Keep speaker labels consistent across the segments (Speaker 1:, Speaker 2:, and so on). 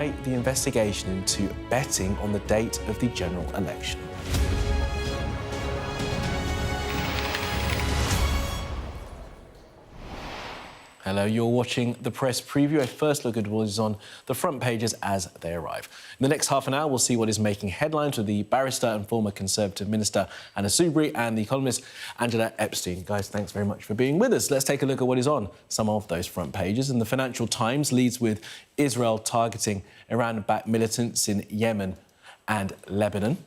Speaker 1: The investigation into betting on the date of the general election. Hello, you're watching the press preview. A first look at what is on the front pages as they arrive. In the next half an hour, we'll see what is making headlines with the barrister and former Conservative Minister Anna Soubry and the columnist Angela Epstein. Guys, thanks very much for being with us. Let's take a look at what is on some of those front pages. And the Financial Times leads with Israel targeting Iran-backed militants in Yemen and Lebanon.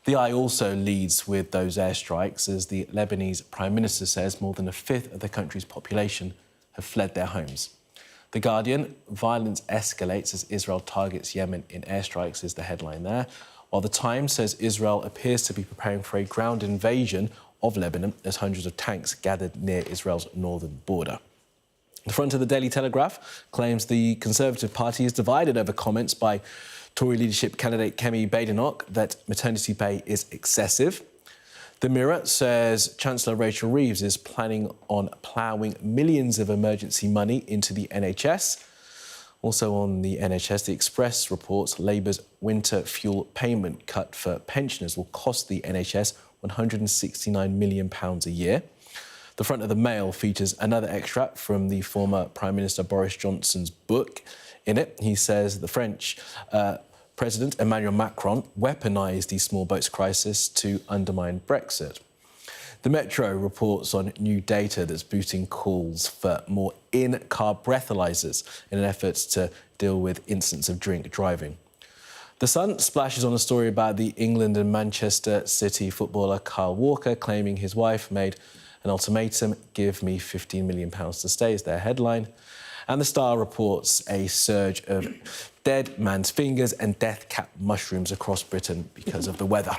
Speaker 1: The Eye also leads with those airstrikes as the Lebanese Prime Minister says more than a fifth of the country's population have fled their homes. The Guardian, violence escalates as Israel targets Yemen in airstrikes, is the headline there. While The Times says Israel appears to be preparing for a ground invasion of Lebanon as hundreds of tanks gathered near Israel's northern border. The front of the Daily Telegraph claims the Conservative Party is divided over comments by Tory leadership candidate Kemi Badenoch that maternity pay is excessive. The Mirror says Chancellor Rachel Reeves is planning on ploughing millions of emergency money into the NHS. Also on the NHS, the Express reports Labour's winter fuel payment cut for pensioners will cost the NHS £169 million a year. The front of the Mail features another extract from the former Prime Minister Boris Johnson's book. In it, he says the French President Emmanuel Macron weaponised the small boats crisis to undermine Brexit. The Metro reports on new data that's boosting calls for more in-car breathalyzers in an effort to deal with incidents of drink driving. The Sun splashes on a story about the England and Manchester City footballer Kyle Walker claiming his wife made an ultimatum, give me £15 million to stay, is their headline. And the Star reports a surge of dead man's fingers and death-cap mushrooms across Britain because of the weather.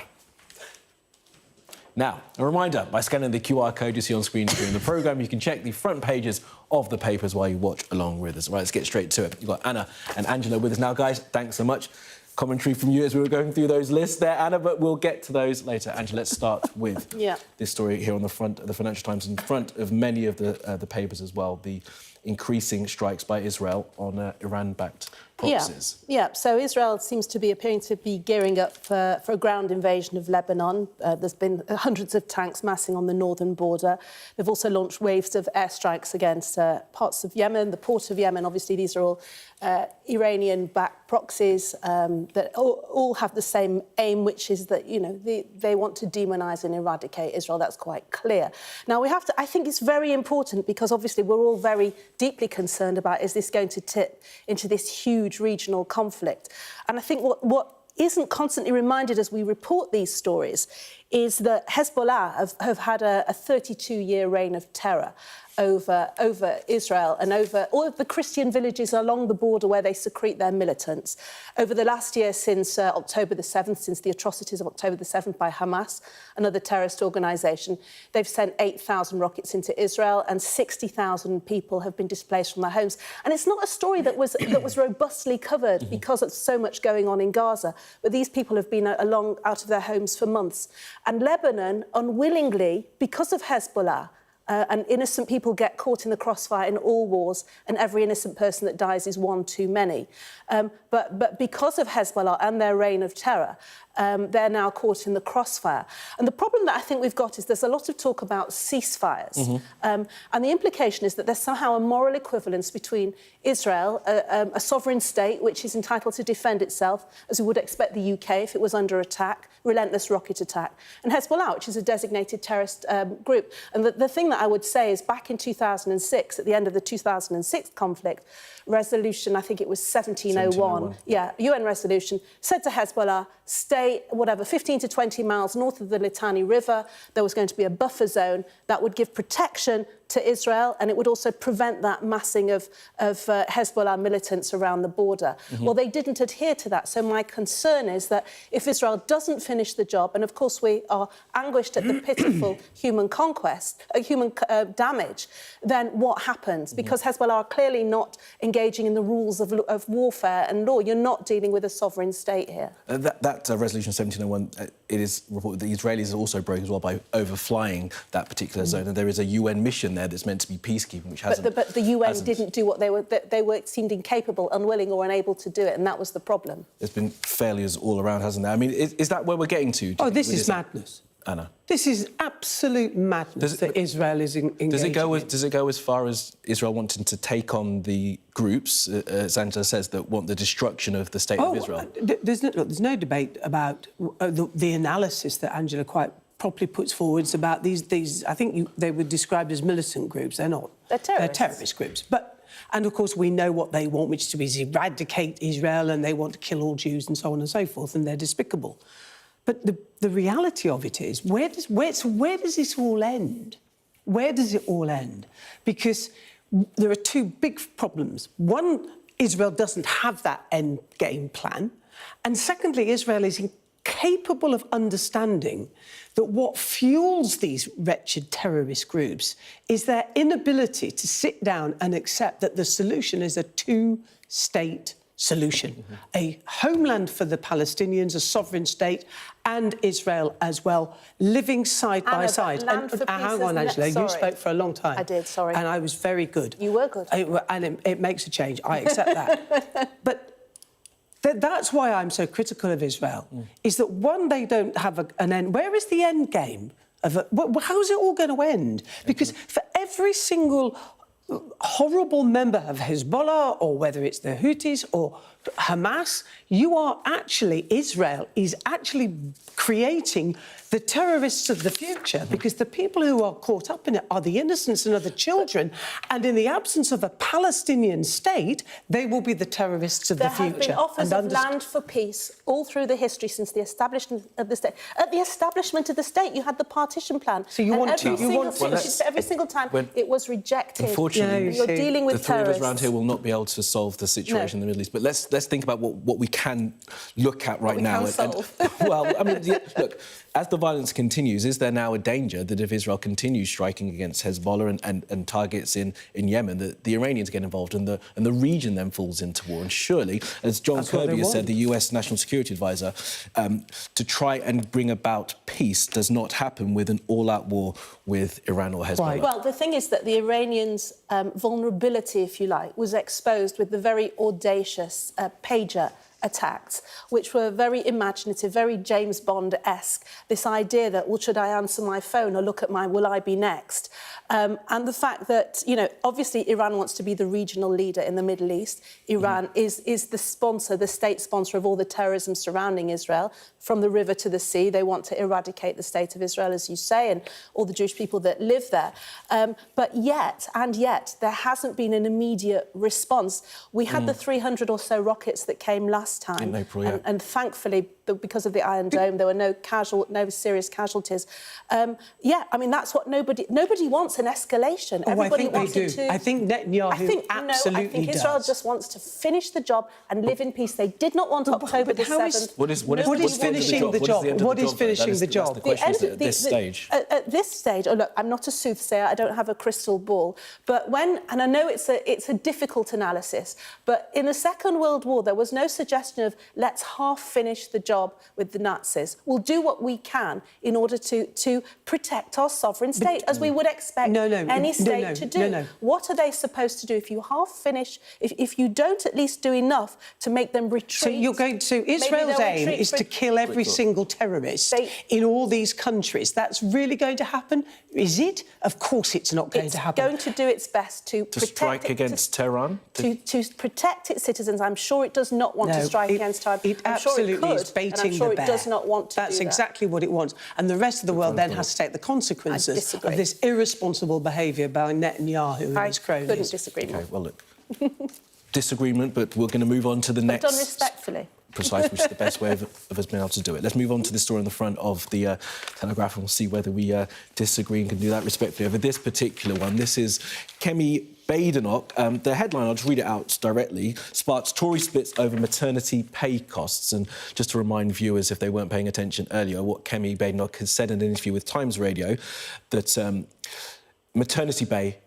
Speaker 1: Now, a reminder, by scanning the QR code you see on screen during the programme, you can check the front pages of the papers while you watch along with us. Right, let's get straight to it. You've got Anna and Angela with us now, guys. Thanks so much. Commentary from you as we were going through those lists there, Anna, but we'll get to those later. Angela, let's start with this story here on the front of the Financial Times, in front of many of the papers as well, the increasing strikes by Israel on Iran-backed proxies.
Speaker 2: Yeah, so Israel seems to be appearing to be gearing up for a ground invasion of Lebanon. There's been hundreds of tanks massing on the northern border. They've also launched waves of airstrikes against parts of Yemen, the port of Yemen. Obviously, these are all Iranian-backed proxies that all have the same aim, which is that, you know, they want to demonise and eradicate Israel. That's quite clear. Now, I think it's very important because, obviously, we're all very deeply concerned about, is this going to tip into this huge regional conflict? And I think what isn't constantly reminded as we report these stories is that Hezbollah have had a 32-year reign of terror over Israel and over all of the Christian villages along the border where they secrete their militants. Over the last year, since October the 7th, since the atrocities of October the 7th by Hamas, another terrorist organisation, they've sent 8,000 rockets into Israel and 60,000 people have been displaced from their homes. And it's not a story that was robustly covered because of so much going on in Gaza, but these people have been out of their homes for months. And Lebanon, unwillingly, because of Hezbollah, and innocent people get caught in the crossfire in all wars, and every innocent person that dies is one too many. But because of Hezbollah and their reign of terror, they're now caught in the crossfire. And the problem that I think we've got is there's a lot of talk about ceasefires. And the implication is that there's somehow a moral equivalence between Israel, a sovereign state which is entitled to defend itself, as we would expect the UK if it was under attack, relentless rocket attack, and Hezbollah, which is a designated terrorist group. And the thing that I would say is back in 2006, at the end of the 2006 conflict, resolution, I think it was 1701, UN resolution, said to Hezbollah, stay, 15 to 20 miles north of the Litani River. There was going to be a buffer zone that would give protection to Israel, and it would also prevent that massing of Hezbollah militants around the border. Well, they didn't adhere to that. So my concern is that if Israel doesn't finish the job, and of course we are anguished at the pitiful human damage, then what happens? Because Hezbollah are clearly not engaging in the rules of warfare and law. You're not dealing with a sovereign state here.
Speaker 1: That resolution 1701, it is reported that the Israelis also broke as well by overflying that particular zone, and there is a UN mission there there that's meant to be peacekeeping, which hasn't.
Speaker 2: But the UN didn't do what they seemed incapable, unwilling, or unable to do it, and that was the problem.
Speaker 1: There's been failures all around, hasn't there? I mean, is that where we're getting to?
Speaker 3: Oh, this is madness.
Speaker 1: Anna,
Speaker 3: this is absolute madness that Israel is engaging
Speaker 1: Does it go as far as Israel wanting to take on the groups, as Angela says, that want the destruction of the state of Israel?
Speaker 3: There's no debate about the analysis that Angela quite properly puts forwards about these. I think they were described as militant groups. They're not.
Speaker 2: They're terrorists.
Speaker 3: They're terrorist groups. And of course we know what they want, which is to eradicate Israel, and they want to kill all Jews and so on and so forth, and they're despicable. But the reality of it is, where does this all end? Where does it all end? Because there are two big problems. One, Israel doesn't have that end game plan. And secondly, Israel is incapable of understanding that what fuels these wretched terrorist groups is their inability to sit down and accept that the solution is a two-state solution. A homeland for the Palestinians, a sovereign state, and Israel as well, living side by side. Hang on, Angela, you spoke for a long time.
Speaker 2: I did, sorry.
Speaker 3: And I was very good.
Speaker 2: You were good.
Speaker 3: And it makes a change. I accept that. But that's why I'm so critical of Israel, is that, one, they don't have an end. Where is the end game? How's it all going to end? Because for every single horrible member of Hezbollah, or whether it's the Houthis or Hamas, Israel is actually creating the terrorists of the future, because the people who are caught up in it are the innocents and are the children, and in the absence of a Palestinian state, they will be the terrorists of the future.
Speaker 2: There have been offers of land for peace all through the history since the establishment of the state. At the establishment of the state, you had the partition plan.
Speaker 3: So
Speaker 2: every single time it was rejected.
Speaker 1: Unfortunately,
Speaker 2: you're dealing with
Speaker 1: the three of us
Speaker 2: terrorists
Speaker 1: around here will not be able to solve the situation in the Middle East. But let's think about what we can look at right now. Well, I mean, look, as the violence continues, is there now a danger that if Israel continues striking against Hezbollah and targets in Yemen, that the Iranians get involved and the region then falls into war? And surely, as John Kirby has said, the US National Security Advisor, to try and bring about peace does not happen with an all-out war with Iran or Hezbollah.
Speaker 3: Right.
Speaker 2: Well, the thing is that the Iranians' vulnerability, if you like, was exposed with the very audacious pager attacks, which were very imaginative, very James Bond-esque. This idea that, well, should I answer my phone or look at my will I be next? And the fact that, obviously Iran wants to be the regional leader in the Middle East. Iran is the sponsor, the state sponsor of all the terrorism surrounding Israel, from the river to the sea. They want to eradicate the state of Israel, as you say, and all the Jewish people that live there. But yet, there hasn't been an immediate response. We had the 300 or so rockets that came last time.
Speaker 1: In April,
Speaker 2: and thankfully, because of the Iron Dome, there were no serious casualties. That's what nobody wants, an escalation. Everybody wants it to.
Speaker 3: I think Netanyahu absolutely
Speaker 2: I think Israel just wants to finish the job and live in peace. They did not want October the 7th.
Speaker 3: What is finishing the job? What is finishing the job?
Speaker 1: The question is at this stage.
Speaker 2: At this stage, look, I'm not a soothsayer. I don't have a crystal ball. But and I know it's a difficult analysis, but in the Second World War, there was no suggestion of let's half finish the job with the Nazis. We'll do what we can in order to protect our sovereign state, as we would expect any state to do. What are they supposed to do if you half finish, if you don't at least do enough to make them retreat?
Speaker 3: So you're going to... Israel's aim is to kill every single terrorist in all these countries. That's really going to happen? Is it? Of course it's not going to happen.
Speaker 2: It's going to do its best to
Speaker 1: strike against Tehran?
Speaker 2: To protect its citizens. I'm sure it does not want to strike against Tehran.
Speaker 3: It absolutely is baiting the bear.
Speaker 2: I'm sure it does not want to
Speaker 3: That's exactly what it wants. And the rest of the world then has to take the consequences of this irresponsible behaviour by Netanyahu and his cronies.
Speaker 2: I couldn't disagree more.
Speaker 1: OK, well, look, disagreement, but we're going to move on to the next...
Speaker 2: Done respectfully.
Speaker 1: Precise, which is the best way of us being able to do it. Let's move on to the story on the front of the Telegraph, and we'll see whether we disagree and can do that respectfully. Over this particular one, this is Kemi Badenoch. The headline, I'll just read it out directly, sparks Tory splits over maternity pay costs. And just to remind viewers, if they weren't paying attention earlier, what Kemi Badenoch has said in an interview with Times Radio, that maternity pay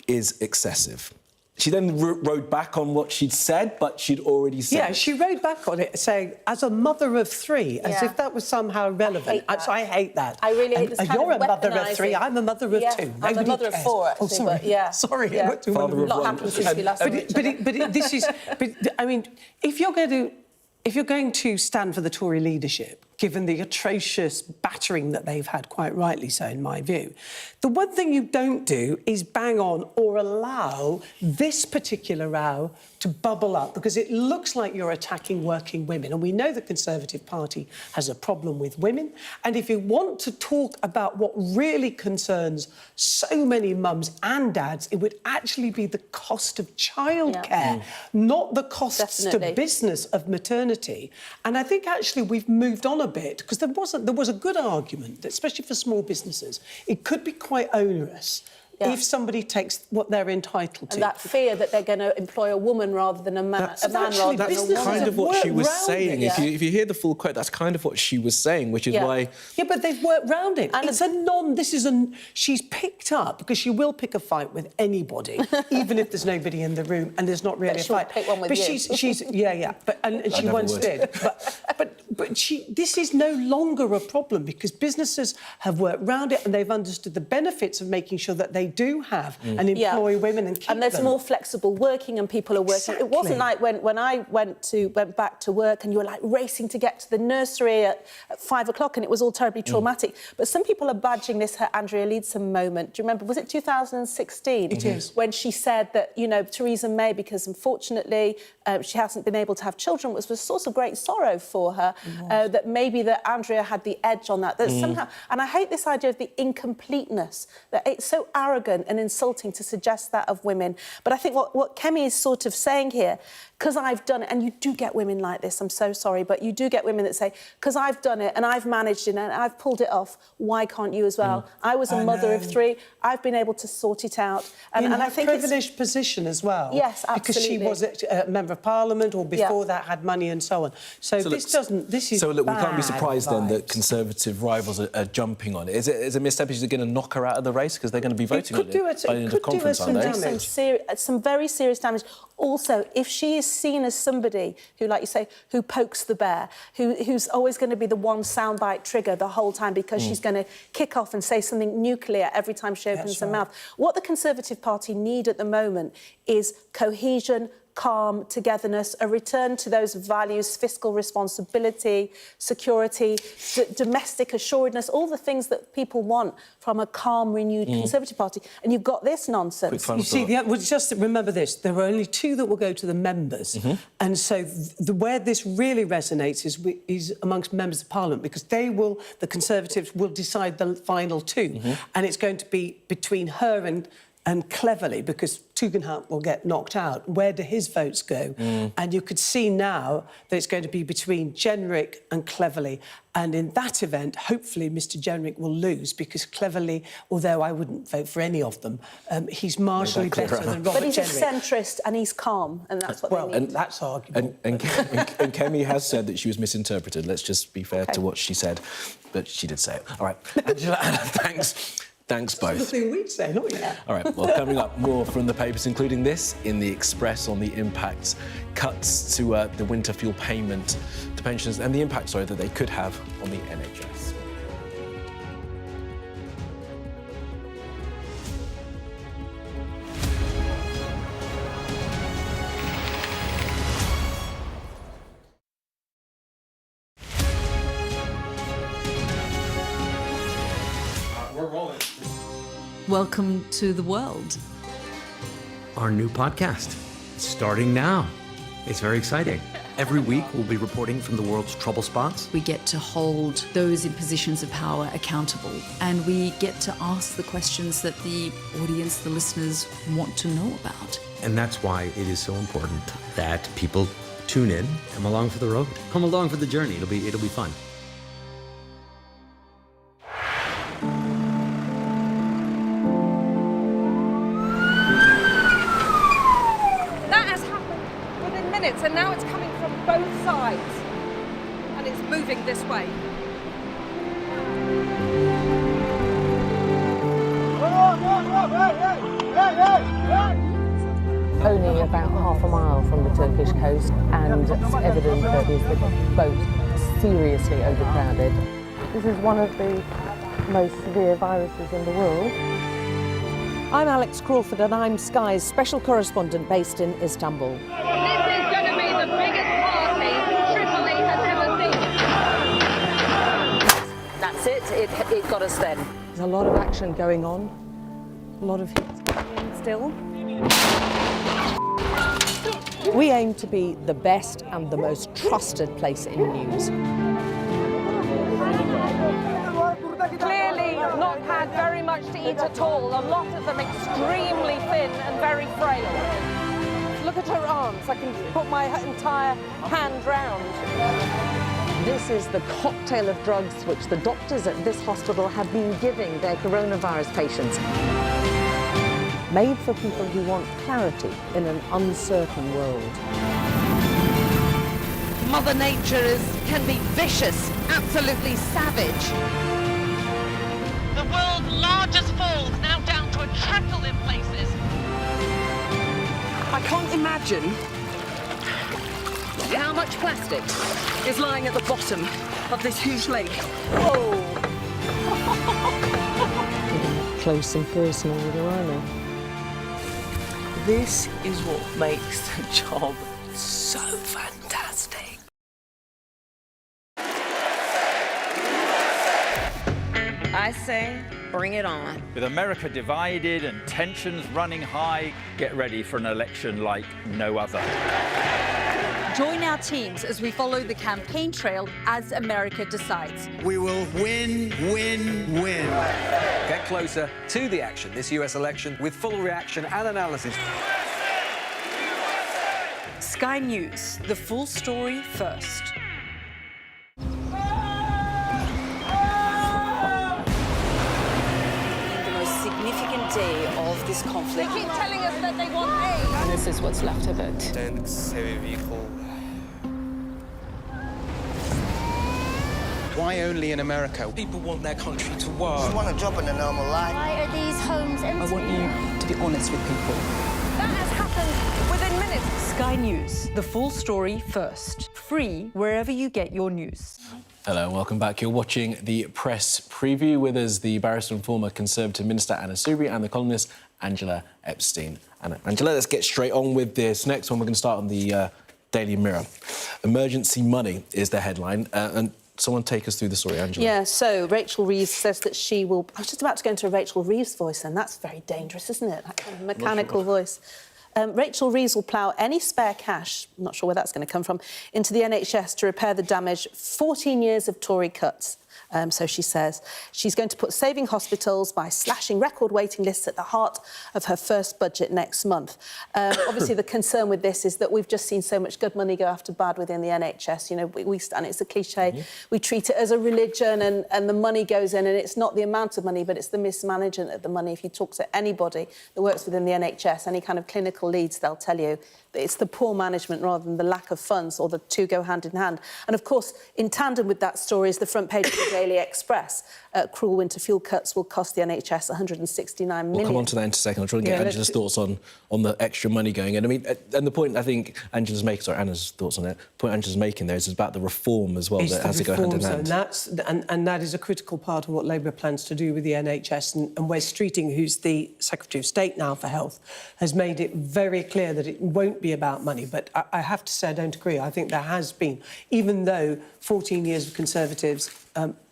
Speaker 1: is excessive. She then rode back on what she'd said, but she'd already said
Speaker 3: Yeah,
Speaker 1: it.
Speaker 3: she rode back on it saying, as a mother of three, as
Speaker 2: Yeah.
Speaker 3: if that was somehow relevant.
Speaker 2: I hate that.
Speaker 3: So I hate that.
Speaker 2: I really hate
Speaker 3: And
Speaker 2: this kind
Speaker 3: you're
Speaker 2: of
Speaker 3: a mother of three,
Speaker 2: weaponising.
Speaker 3: I'm a mother of
Speaker 2: Yeah,
Speaker 3: two.
Speaker 2: I'm a
Speaker 3: Nobody
Speaker 2: mother of
Speaker 3: cares.
Speaker 2: four, actually,
Speaker 3: Oh, sorry.
Speaker 2: but yeah.
Speaker 3: Sorry,
Speaker 2: Yeah.
Speaker 3: I got to
Speaker 1: Father of
Speaker 2: Not
Speaker 1: one.
Speaker 2: happened since we last saw each other.
Speaker 3: but this is... But, I mean, if you're going to stand for the Tory leadership, given the atrocious battering that they've had, quite rightly so, in my view, the one thing you don't do is bang on or allow this particular row to bubble up, because it looks like you're attacking working women. And we know the Conservative Party has a problem with women. And if you want to talk about what really concerns so many mums and dads, it would actually be the cost of childcare, not the costs
Speaker 2: Definitely.
Speaker 3: to business of maternity. And I think actually we've moved on a bit, because there was a good argument that, especially for small businesses, it could be quite onerous if somebody takes what they're entitled to.
Speaker 2: And that fear that they're going to employ a woman rather than a man, rather than a
Speaker 1: That's
Speaker 3: businesses
Speaker 1: kind
Speaker 3: have
Speaker 1: of what she
Speaker 3: worked
Speaker 1: was
Speaker 3: round
Speaker 1: saying.
Speaker 3: it.
Speaker 1: If you hear the full quote, that's kind of what she was saying, which is
Speaker 2: Yeah.
Speaker 1: why...
Speaker 3: Yeah, but they've worked round it.
Speaker 2: And
Speaker 3: She's picked up, because she will pick a fight with anybody, even if there's nobody in the room and there's not really
Speaker 2: But
Speaker 3: a
Speaker 2: she'll
Speaker 3: fight.
Speaker 2: pick one with
Speaker 3: but
Speaker 2: you.
Speaker 3: she's but and she
Speaker 1: never
Speaker 3: once
Speaker 1: would.
Speaker 3: did. But this is no longer a problem, because businesses have worked round it and they've understood the benefits of making sure that they do have and employ women and keep
Speaker 2: And there's
Speaker 3: them.
Speaker 2: more flexible working, and people are working. It wasn't like
Speaker 3: Exactly.
Speaker 2: when I went back to work and you were like racing to get to the nursery at 5 o'clock, and it was all terribly traumatic. But some people are badging this her Andrea Leadsom moment. Do you remember? Was it 2016?
Speaker 3: It is.
Speaker 2: When she said that, you know, Theresa May, because unfortunately she hasn't been able to have children, was a source of great sorrow for her. That maybe that Andrea had the edge on that. That somehow, and I hate this idea of the incompleteness. That it's so arrogant and insulting to suggest that of women. But I think what Kemi is sort of saying here, because I've done it, and you do get women like this, I'm so sorry, but you do get women that say, because I've done it and I've managed it and I've pulled it off, why can't you as well? I was a mother of three, I've been able to sort it out.
Speaker 3: In
Speaker 2: And
Speaker 3: her
Speaker 2: I think it's...
Speaker 3: privileged position as well.
Speaker 2: Yes,
Speaker 3: Because she
Speaker 2: absolutely.
Speaker 3: was a member of Parliament, or before that had money and so on. So this is
Speaker 1: So look, we can't be
Speaker 3: bad
Speaker 1: surprised then that
Speaker 3: vibes.
Speaker 1: Conservative rivals are jumping on it. Is it a misstep? Is it going to knock her out of the race? Because they're going to be voting on
Speaker 3: could do
Speaker 1: it
Speaker 3: it-
Speaker 1: by
Speaker 3: it
Speaker 1: the end
Speaker 3: could
Speaker 1: of
Speaker 3: do
Speaker 1: conference,
Speaker 3: us
Speaker 1: aren't
Speaker 3: some
Speaker 1: they?
Speaker 3: damage.
Speaker 2: some very serious damage. Also, if she is seen as somebody who, like you say, who pokes the bear, who's always going to be the one soundbite trigger the whole time because she's going to kick off and say something nuclear every time she opens her mouth. What the Conservative Party need at the moment is cohesion, calm, togetherness, a return to those values, fiscal responsibility, security, domestic assuredness, all the things that people want from a calm, renewed Conservative Party. And you've got this nonsense.
Speaker 1: Quick
Speaker 3: You see,
Speaker 1: thought.
Speaker 3: well, just remember this: there are only two that will go to the members, and so where this really resonates is amongst members of Parliament, because the Conservatives will decide the final two, and it's going to be between her and Cleverly, because Tugendhat will get knocked out. Where do his votes go? And you could see now that it's going to be between Jenrick and Cleverly. And in that event, hopefully Mr Jenrick will lose, because Cleverly, although I wouldn't vote for any of them, he's marginally better than Robert
Speaker 2: But he's a
Speaker 3: Jenrick.
Speaker 2: centrist and he's calm, and that's what they need.
Speaker 3: That's arguable.
Speaker 1: And Kemi has said that she was misinterpreted. Let's just be fair to what she said, but she did say it. All right, Angela, Anna, thanks. Thanks
Speaker 3: That's the
Speaker 1: both.
Speaker 3: thing we'd say, not you?
Speaker 1: All right, well, coming up, more from the papers, including this in the Express on the impacts, cuts to the winter fuel payment to pensions and the impact, that they could have on the NHS.
Speaker 4: Welcome to the world.
Speaker 5: Our new podcast, starting now. It's very exciting. Every week, we'll be reporting from the world's trouble spots.
Speaker 4: We get to hold those in positions of power accountable, and we get to ask the questions that the audience, the listeners, want to know about.
Speaker 5: And that's why it is so important that people tune in, come along for the road, come along for the journey. It'll be fun.
Speaker 6: That has happened within minutes, and now it's coming from both sides. And it's moving this way.
Speaker 7: only about half a mile from the Turkish coast, and it's evident that the boat is seriously overcrowded. This is one of the most severe viruses in the world. I'm Alex Crawford and I'm Sky's special correspondent based in Istanbul.
Speaker 6: This is going to be the biggest party Tripoli has ever seen.
Speaker 7: That's it, it got us then. There's a lot of action going on, a lot of hits going in still. We aim to be the best and the most trusted place in news.
Speaker 6: Clearly not had very much to eat at all. A lot of them extremely thin and very frail. Look at her arms. I can put my entire hand round.
Speaker 7: This is the cocktail of drugs which the doctors at this hospital have been giving their coronavirus patients. Made for people who want clarity in an uncertain world.
Speaker 8: Mother Nature can be vicious, absolutely savage. The world's largest falls now down to a trickle in places.
Speaker 3: I can't imagine how much plastic is lying at the bottom of this huge lake. Oh!
Speaker 7: Close and personal with her, aren't they?
Speaker 3: This is what makes the job so fantastic.
Speaker 8: I say, bring it on.
Speaker 9: With America divided and tensions running high, get ready for an election like no other.
Speaker 4: Join our teams as we follow the campaign trail as America decides.
Speaker 10: We will win, win, win.
Speaker 11: Get closer to the action this US election with full reaction and analysis.
Speaker 4: Sky News, the full story first.
Speaker 8: The most significant day of this conflict.
Speaker 6: They keep telling us that they want aid.
Speaker 7: And this is what's left of it.
Speaker 10: Tanks, heavy vehicle. Why only in America?
Speaker 11: People want their country to work.
Speaker 12: Just want a job in a normal life.
Speaker 13: Why are these homes empty?
Speaker 3: I want you to be honest with people.
Speaker 6: That has happened within minutes.
Speaker 4: Sky News, the full story first. Free wherever you get your news.
Speaker 1: Hello, welcome back. You're watching the press preview. With us, the barrister and former Conservative Minister Anna Soubry and the columnist Angela Epstein. And Angela, let's get straight on with this next one. We're going to start on the Daily Mirror. Emergency money is the headline. And someone take us through the story, Angela.
Speaker 2: Yeah, so Rachel Reeves says that she will... I was just about to go into a Rachel Reeves voice, and that's very dangerous, isn't it? That kind of mechanical voice. Rachel Reeves will plough any spare cash, I'm not sure where that's going to come from, into the NHS to repair the damage 14 years of Tory cuts. So she says she's going to put saving hospitals by slashing record waiting lists at the heart of her first budget next month. Obviously, the concern with this is that we've just seen so much good money go after bad within the NHS. You know, and it's a cliche, we treat it as a religion and the money goes in, and it's not the amount of money, but it's the mismanagement of the money. If you talk to anybody that works within the NHS, any kind of clinical leads, they'll tell you that it's the poor management rather than the lack of funds, or the two go hand in hand. And of course, in tandem with that story is the front page of the Daily Express. Cruel winter fuel cuts will cost the NHS £169 million.
Speaker 1: We'll come on to that in a second. I'll try to get Angela's thoughts on the extra money going in. I mean, and the point I think Angela's making, sorry, Anna's thoughts on it, the point Angela's making there is about the reform as well, that has to go hand in hand.
Speaker 3: And that is a critical part of what Labour plans to do with the NHS. And Wes Streeting, who's the Secretary of State now for Health, has made it very clear that it won't be about money. But I have to say I don't agree. I think there has been, even though 14 years of Conservatives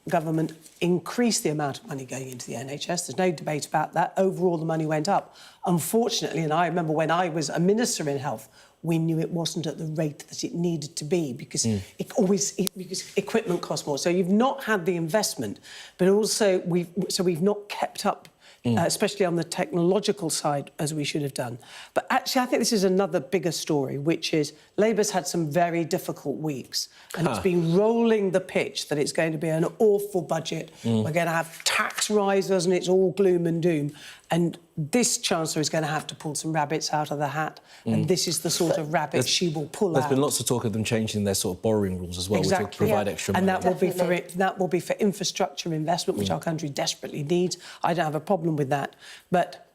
Speaker 3: government increased the amount of money going into the NHS. There's no debate about that. Overall, the money went up. Unfortunately, and I remember when I was a minister in health, we knew it wasn't at the rate that it needed to be because because equipment costs more. So you've not had the investment, but also we've not kept up. Especially on the technological side, as we should have done. But actually, I think this is another bigger story, which is Labour's had some very difficult weeks, and it's been rolling the pitch that it's going to be an awful budget. We're going to have tax rises, and it's all gloom and doom. And this Chancellor is going to have to pull some rabbits out of the hat, and this is the sort of rabbit she will pull out.
Speaker 1: There's been lots of talk of them changing their sort of borrowing rules as well, which will provide extra money.
Speaker 3: And that will be for infrastructure investment, which our country desperately needs. I don't have a problem with that. But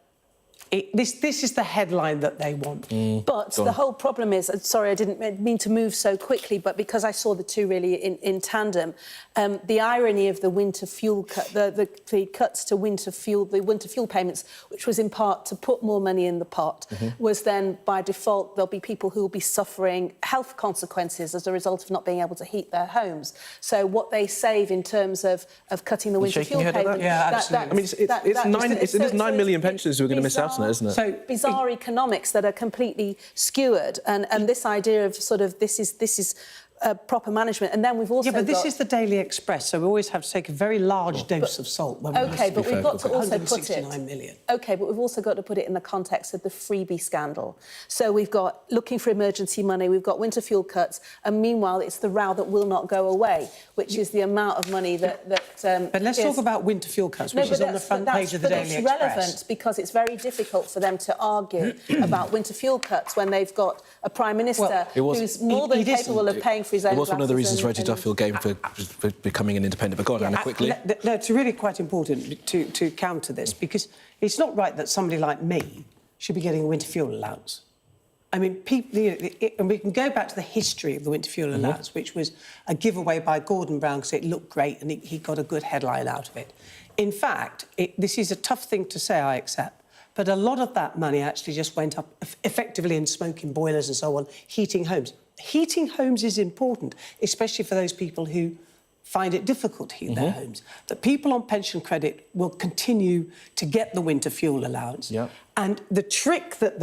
Speaker 3: This is the headline that they want.
Speaker 2: But the whole problem is, sorry, I didn't mean to move so quickly, but because I saw the two really in tandem, the irony of the winter fuel cut, the cuts to winter fuel, the winter fuel payments, which was in part to put more money in the pot, was then by default there'll be people who will be suffering health consequences as a result of not being able to heat their homes. So what they save in terms of cutting the winter fuel payment,
Speaker 3: yeah, absolutely.
Speaker 1: It is 9 million pensioners who are going to miss out on it, isn't it?
Speaker 2: So bizarre economics that are completely skewered, and this idea of sort of this is proper management, and then we've also
Speaker 3: but this is the Daily Express, so we always have to take a very large dose of salt. When
Speaker 2: OK, but we've got to also put it.
Speaker 3: 169 million.
Speaker 2: OK, but we've also got to put it in the context of the freebie scandal. So we've got looking for emergency money, we've got winter fuel cuts, and meanwhile it's the row that will not go away, which is the amount of money that.
Speaker 3: But let's talk about winter fuel cuts, which is on the front page of the Daily Express.
Speaker 2: But it's relevant because it's very difficult for them to argue about winter fuel cuts when they've got a Prime Minister who's more than capable of paying for his own.
Speaker 1: It was one of the reasons Reggie Duffield gave for becoming an independent. But go on, Anna, quickly.
Speaker 3: No, it's really quite important to counter this, because it's not right that somebody like me should be getting a winter fuel allowance. I mean, people, and we can go back to the history of the winter fuel allowance, which was a giveaway by Gordon Brown because it looked great and he got a good headline out of it. In fact, this is a tough thing to say, I accept, but a lot of that money actually just went up effectively in smoking boilers and so on, heating homes. Heating homes is important, especially for those people who find it difficult to heat their homes. The people on pension credit will continue to get the winter fuel allowance.
Speaker 1: Yep.
Speaker 3: And the trick that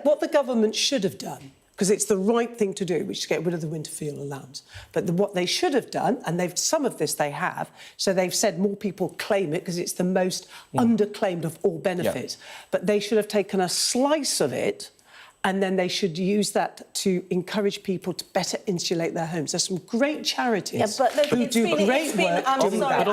Speaker 3: what the government should have done, because it's the right thing to do, which is to get rid of the winter fuel allowance. But what they should have done, and some of this they have, so they've said more people claim it because it's the most underclaimed of all benefits. But they should have taken a slice of it, and then they should use that to encourage people to better insulate their homes. There's some great charities who do great work doing that.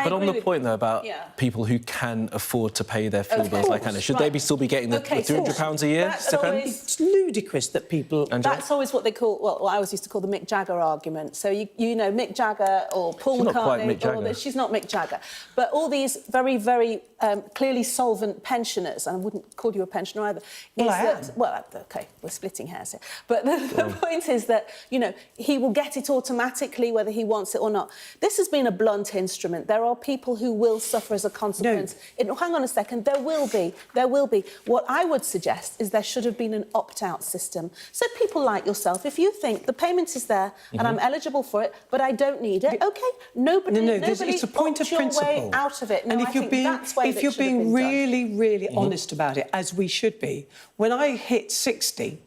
Speaker 1: But on the point, though, about people who can afford to pay their fuel bills like Anna, should they still be getting the £300 a year stipend?
Speaker 3: It's ludicrous that people...
Speaker 2: That's always what they call, well, I always used to call the Mick Jagger argument. So, you know, Mick Jagger or Paul McCartney...
Speaker 1: She's not quite Mick Jagger.
Speaker 2: She's not Mick Jagger. But all these very, very clearly solvent pensioners, and I wouldn't call you a pensioner either...
Speaker 3: Well, I am.
Speaker 2: Well, OK, we're splitting hairs here. But the point is that, you know, he will get it automatically whether he wants it or not. This has been a blunt instrument. There are people who will suffer as a consequence. Hang on a second, there will be. What I would suggest is there should have been an opt-out system. So people like yourself, if you think the payment is there and I'm eligible for it, but I don't need it, OK, nobody
Speaker 3: it's a point of principle.
Speaker 2: Way out of it.
Speaker 3: And if you're being really, really honest about it, as we should be, when I hit 60,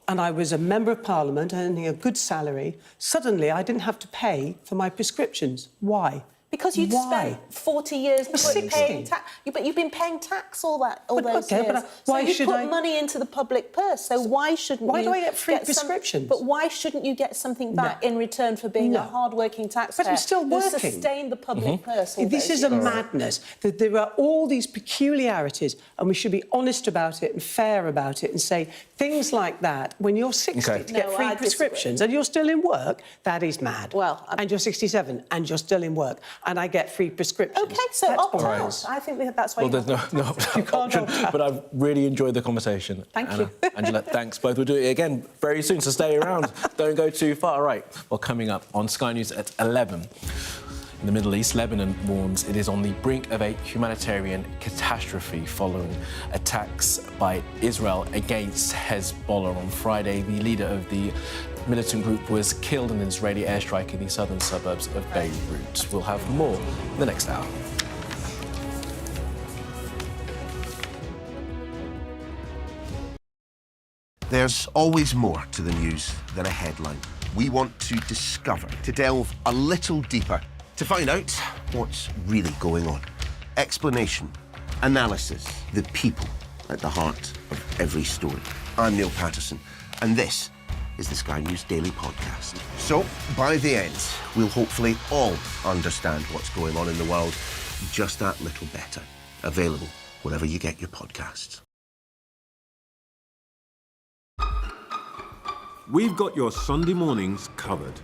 Speaker 3: and I was a Member of Parliament earning a good salary, suddenly I didn't have to pay for my prescriptions. Why?
Speaker 2: Because you'd spent 40 years paying tax. But you've been paying tax all those years.
Speaker 3: But why
Speaker 2: so you put money into the public purse. So why shouldn't
Speaker 3: Why do I get free prescriptions?
Speaker 2: But why shouldn't you get something back in return for being a hard-working taxpayer?
Speaker 3: But I'm still working.
Speaker 2: Who sustained the public purse all
Speaker 3: This is a madness. There are all these peculiarities, and we should be honest about it and fair about it and say things like that. When you're 60 to get free prescriptions and you're still in work, that is mad.
Speaker 2: Well,
Speaker 3: and you're 67 and you're still in work. And I get free prescriptions.
Speaker 2: OK, so opt out. I think that's why
Speaker 1: there's no option. But I've really enjoyed the conversation.
Speaker 2: Thank you.
Speaker 1: Angela, thanks both. We'll do it again very soon, so stay around. Don't go too far. All right, well, coming up on Sky News at 11. In the Middle East, Lebanon warns it is on the brink of a humanitarian catastrophe following attacks by Israel against Hezbollah on Friday. The leader of the militant group was killed in an Israeli airstrike in the southern suburbs of Beirut. We'll have more in the next hour.
Speaker 12: There's always more to the news than a headline. We want to discover, to delve a little deeper, to find out what's really going on. Explanation, analysis, the people at the heart of every story. I'm Neil Patterson, and this is the Sky News Daily Podcast. So, by the end, we'll hopefully all understand what's going on in the world just that little better. Available wherever you get your podcasts.
Speaker 13: We've got your Sunday mornings covered.